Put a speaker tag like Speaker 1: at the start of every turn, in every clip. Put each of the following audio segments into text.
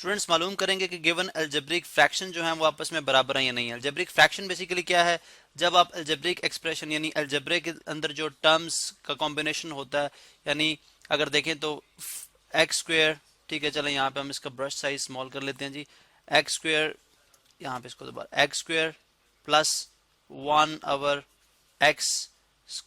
Speaker 1: Students मालूम करेंगे कि गिवन अलजेब्रिक फ्रैक्शन जो है वो आपस में बराबर है या नहीं है। अलजेब्रिक फ्रैक्शन बेसिकली क्या है, जब आप अलजेब्रिक एक्सप्रेशन यानी अलजेब्रिक के अंदर जो टर्म्स का कॉम्बिनेशन होता है, यानी अगर देखें तो एक्स स्क्वेयर, ठीक है, चलें यहाँ पे हम इसका ब्रश साइज स्मॉल कर लेते हैं जी। एक्स स्क्वेयर, यहाँ पे इसको दोबारा x square plus 1 x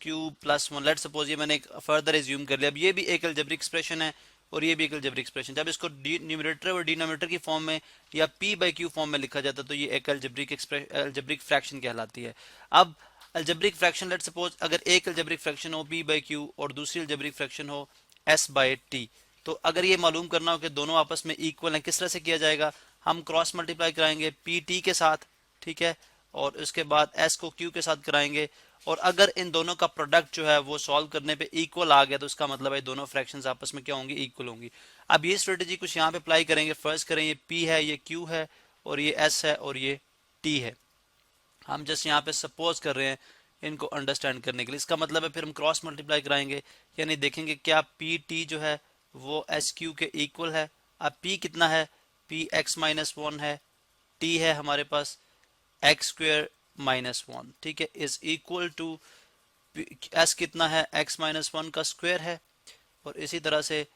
Speaker 1: cube plus 1, let suppose ये मैंने एक फर्दर एज्यूम कर लिया। अब ये भी एक अलजेब्रिक एक्सप्रेशन है और ये भी एक अलजेब्रिक एक्सप्रेशन। जब इसको न्यूमरेटर और डिनोमिनेटर की फॉर्म में या पी बाई क्यू फॉर्म में लिखा जाता है तो ये एक अलजेब्रिक फ्रैक्शन कहलाती है। अब अलजेब्रिक फ्रैक्शन, लेट सपोज अगर एक अलजेब्रिक फ्रैक्शन हो पी बाई क्यू और दूसरी अलजेब्रिक फ्रैक्शन हो एस बाई टी, तो अगर ये मालूम करना हो कि दोनों आपस में इक्वल हैं, किस तरह से किया जाएगा, हम क्रॉस मल्टीप्लाई कराएंगे पी टी के साथ, ठीक है, और उसके बाद एस को क्यू के साथ कराएंगे, और अगर इन दोनों का प्रोडक्ट जो है वो सॉल्व करने पे इक्वल आ गया तो उसका मतलब है दोनों फ्रैक्शंस आपस में क्या होंगी, इक्वल होंगी। अब ये स्ट्रेटेजी कुछ यहाँ पे अप्लाई करेंगे। फर्स्ट करें ये P है, ये Q है और ये S है और ये T है। हम जस्ट यहाँ पे सपोज कर रहे हैं इनको अंडरस्टैंड करने के लिए। इसका मतलब है फिर हम क्रॉस मल्टीप्लाई कराएंगे, यानी देखेंगे क्या पी टी जो है वो एस क्यू के इक्वल है। अब P कितना है, P x माइनस 1 है, T है हमारे पास एक्स स्क्वेयर माइनस 1, ठीक है, इज इक्वल टू एस कितना है, एक्स माइनस 1 का स्क्वायर है, और इसी तरह से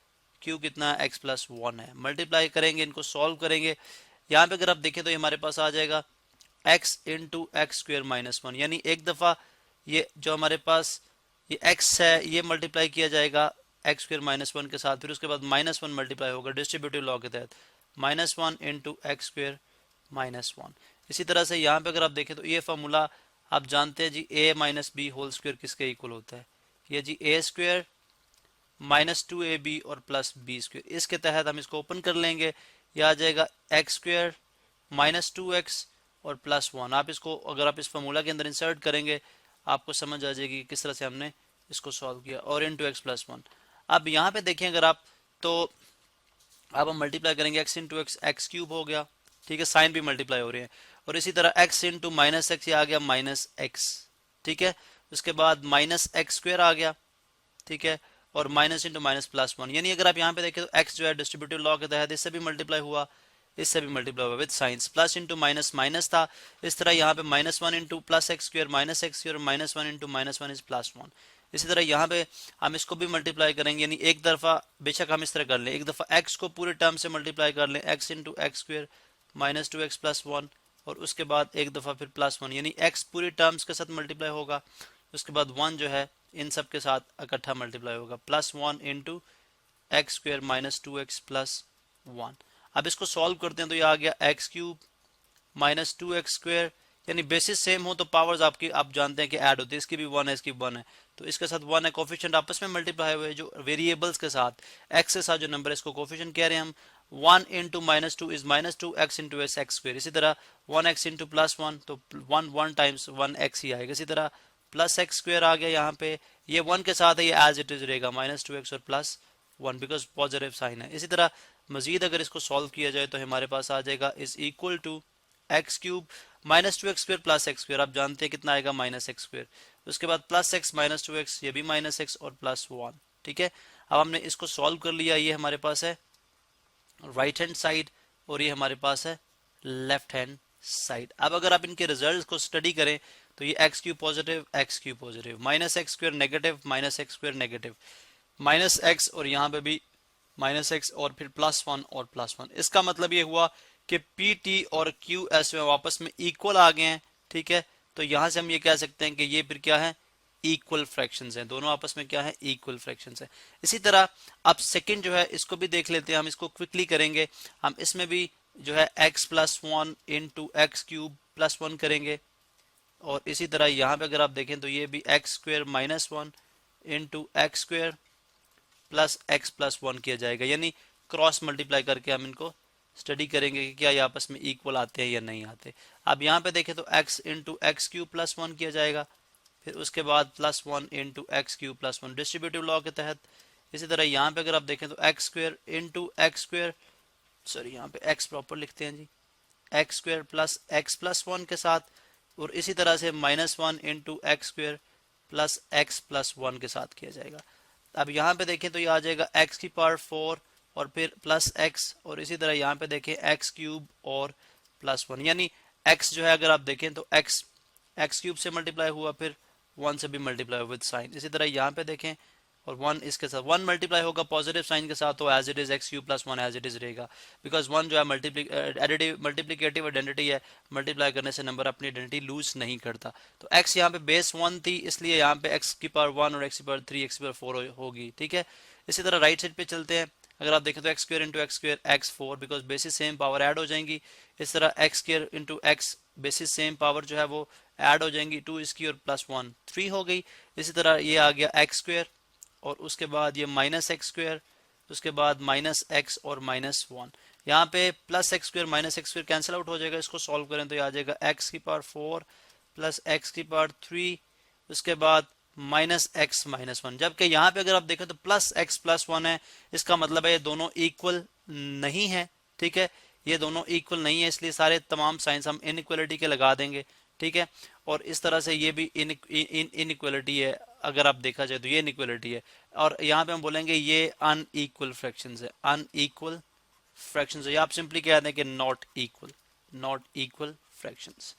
Speaker 1: क्यू कितना है, एक्स प्लस 1 है। मल्टीप्लाई करेंगे, इनको सॉल्व करेंगे। यहाँ पे अगर आप देखें तो ये हमारे पास आ जाएगा x into x square minus 1, यानी एक दफ़ा ये जो हमारे पास ये एक्स है ये मल्टीप्लाई किया जाएगा एक्स स्क्वेयर माइनस 1 के साथ, फिर उसके बाद माइनस 1 मल्टीप्लाई होगा डिस्ट्रीब्यूटिव लॉ के तहत, minus 1 into x square minus 1। इसी तरह से यहाँ पे अगर आप देखें तो ये फार्मूला आप जानते हैं जी, ए माइनस बी होल स्क्वायर किसके इक्वल होता है, ये जी ए स्क्वायर माइनस 2ab और प्लस बी स्क्वायर। इसके तहत हम इसको ओपन कर लेंगे, यह आ जाएगा एक्स स्क्वायर माइनस 2x और प्लस 1। आप इसको अगर आप इस फार्मूला के अंदर इंसर्ट करेंगे आपको समझ आ जाएगी किस तरह से हमने इसको सॉल्व किया, और इंटू एक्स प्लस 1। अब यहाँ पे देखें अगर आप, तो अब हम मल्टीप्लाई करेंगे x into x, x cube हो गया, ठीक है, साइन भी मल्टीप्लाई हो रहे हैं, और इसी तरह एक्स इंटू माइनस एक्स, ये आ गया माइनस एक्स, ठीक है, उसके बाद माइनस एक्स स्क्वायर आ गया, ठीक है, और माइनस इंटू माइनस प्लस 1। यानी अगर आप यहाँ पे देखें तो एक्स जो है डिस्ट्रीब्यूटिव लॉ के तहत इससे भी मल्टीप्लाई हुआ, इससे भी मल्टीप्लाई हुआ with science, plus into minus minus था, इस तरह यहाँ पे minus 1 into plus X square minus x square, minus 1 into minus 1 is plus 1। इसी तरह यहाँ पे हम इसको भी मल्टीप्लाई करेंगे, यानी एक दफा बेशक हम इस तरह कर लें, एक दफा एक्स को पूरे टर्म से मल्टीप्लाई कर लें, x into X square minus 2x plus 1, और उसके बाद एक दफा फिर प्लस 1, यानी एक्स पूरे टर्म्स के साथ मल्टीप्लाई होगा, उसके बाद 1 जो है इन सब के साथ इकट्ठा मल्टीप्लाई होगा, plus 1 into X square minus 2x plus 1। अब इसको सॉल्व करते हैं तो ये आ गया x cube minus 2x square, यानी बेसिस सेम हो तो पावर्स आपकी आप जानते हैं कि ऐड होती है, इसकी भी 1 है इसकी 1 है, तो इसके साथ 1 है, कोफिशिएंट आपस में मल्टीप्लाई हुए जो वेरिएबल्स के साथ एक्स के साथ जो नंबर है इसको कोफिशिएंट कह रहे हैं हम। 1 into minus 2 is minus 2 x into S x square, इसी तरह 1 एक्स इंटू प्लस 1 तो 1 टाइम्स 1 एक्स ही आएगा, इसी तरह प्लस एक्स स्क्वायर आ गया, यहाँ पे ये 1 के साथ है ये एज इट इज रहेगा माइनस 2x और प्लस 1 बिकॉज पॉजिटिव साइन है। इसी तरह मजीद अगर इसको सॉल्व किया जाए तो हमारे पास आ जाएगा is equal to X cube minus 2x square plus X square, आप जानते हैं कितना आएगा माइनस एक्स स्क्वायर, उसके बाद प्लस एक्स माइनस 2x, ये भी माइनस एक्स और प्लस 1, ठीक है। अब हमने इसको सॉल्व कर लिया, ये हमारे पास है राइट हैंड साइड और ये हमारे पास है लेफ्ट हैंड साइड। अब अगर आप इनके रिजल्ट को स्टडी करें तो ये x cube positive, x cube positive, minus x square negative, minus x square negative, minus x और यहाँ पे भी माइनस एक्स और फिर प्लस 1 और प्लस 1। इसका मतलब ये हुआ कि पी टी और क्यू एस में वापस में इक्वल आ गए हैं, ठीक है, तो यहां से हम ये कह सकते हैं कि ये फिर क्या है, इक्वल फ्रैक्शंस हैं, दोनों आपस में क्या है, इक्वल फ्रैक्शंस हैं। इसी तरह अब सेकंड जो है इसको भी देख लेते हैं, हम इसको क्विकली करेंगे। हम इसमें भी जो है x plus 1 into x cube plus 1 करेंगे, और इसी तरह यहाँ पे अगर आप देखें तो ये भी x square minus 1 into X square plus X plus 1 किया जाएगा, यानी क्रॉस मल्टीप्लाई करके हम इनको स्टडी करेंगे कि क्या ये आपस में इक्वल आते हैं या नहीं आते। अब यहाँ पे देखें तो x into x cube plus 1 किया जाएगा, फिर उसके बाद plus 1 into x cube plus 1 distributive law के तहत। इसी तरह यहाँ पे अगर आप देखें तो X square into X square, sorry यहाँ पे x प्रॉपर लिखते हैं जी, X square plus X plus 1 के साथ, और इसी तरह से minus 1 into X square plus X plus 1 के साथ किया जाएगा। अब यहाँ पे देखें तो ये आ जाएगा x की पावर 4 और फिर प्लस एक्स, और इसी तरह यहाँ पे देखें एक्स क्यूब और प्लस वन, यानी एक्स जो है अगर आप देखें तो एक्स एक्स क्यूब से मल्टीप्लाई हुआ, फिर वन से भी मल्टीप्लाई विद साइन। इसी तरह यहाँ पे देखें और वन इसके साथ वन मल्टीप्लाई होगा पॉजिटिव साइन के साथ, तो as it is X cube plus one as it is रहेगा, बिकॉज वन जो है मल्टीप्लीकेटिव आइडेंटिटी है, मल्टीप्लाई करने से नंबर अपनी आइडेंटिटी लूज नहीं करता। तो एक्स यहाँ पे बेस वन थी, इसलिए यहाँ पे एक्स की पावर वन और एक्स की पावर थ्री, एक्स की पावर फोर होगी, ठीक है। इसी तरह राइट साइड पे चलते हैं, अगर आप देखें तो x square into x square x four, because basis same power add हो जाएंगी। इस तरह x square into x basis same power जो है वो ऐड हो जाएंगी, टू इसकी और प्लस वन थ्री हो गई। इसी तरह ये आ गया एक्स स्क्र, और उसके बाद ये माइनस एक्स स्क्र, उसके बाद माइनस एक्स और माइनस वन। यहाँ पे plus x square minus x square cancel out हो जाएगा, इसको सॉल्व करें तो ये आ जाएगा एक्स की पावर फोर प्लस एक्स की पावर थ्री, उसके बाद माइनस एक्स माइनस वन। जबकि यहाँ पे अगर आप देखें तो प्लस एक्स प्लस वन है, इसका मतलब है ये दोनों इक्वल नहीं है, ठीक है, ये दोनों इक्वल नहीं है, इसलिए सारे तमाम साइंस हम इनइक्वलिटी के लगा देंगे, ठीक है। और इस तरह से ये भी इनइक्वलिटी है, अगर आप देखा जाए तो ये इनइक्वलिटी है, और यहाँ पे हम बोलेंगे ये अनइक्वल फ्रैक्शंस है, अनइक्वल फ्रैक्शंस है, या आप सिंपली कह दें कि नॉट इक्वल फ्रैक्शंस।